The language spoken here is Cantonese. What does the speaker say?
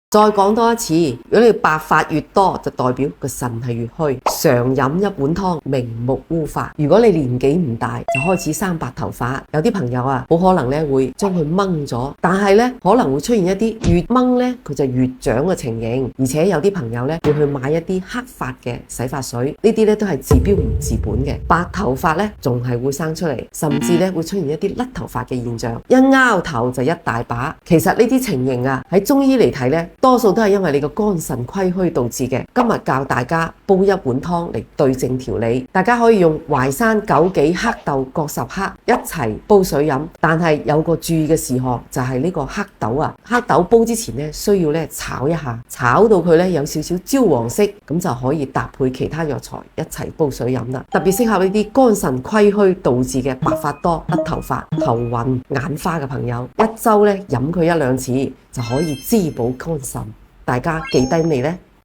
再講多一次，如果你白髮越多，就代表個腎係越虛。常飲一碗湯，明目烏髮。如果你年紀唔大，就開始生白頭髮，有啲朋友啊，好可能咧會將佢掹咗，但係咧可能會出現一啲越掹咧佢就越長嘅情形，而且有啲朋友咧會去買一啲黑髮嘅洗髮水，呢啲咧都係治標唔治本嘅。白頭髮咧仲係會生出嚟，甚至咧會出現一啲甩頭髮嘅現象，一拗頭就一大把。其實呢啲情形啊，喺中醫嚟睇咧，多數都係因為你個肝腎虧虛導致嘅。今日教大家煲一碗湯嚟對症調理，大家可以用淮山、枸杞、黑豆各10克一齊煲水飲。但係有個注意嘅事項就係呢個黑豆啊，黑豆煲之前咧需要咧炒一下，炒到佢咧有少少焦黃色，咁就可以搭配其他藥材一齊煲水飲啦。特別適合呢啲肝腎虧虛導致嘅白髮多、甩頭髮、頭暈、眼花嘅朋友，一周咧飲佢1-2次就可以滋補肝腎。大家記低未呢？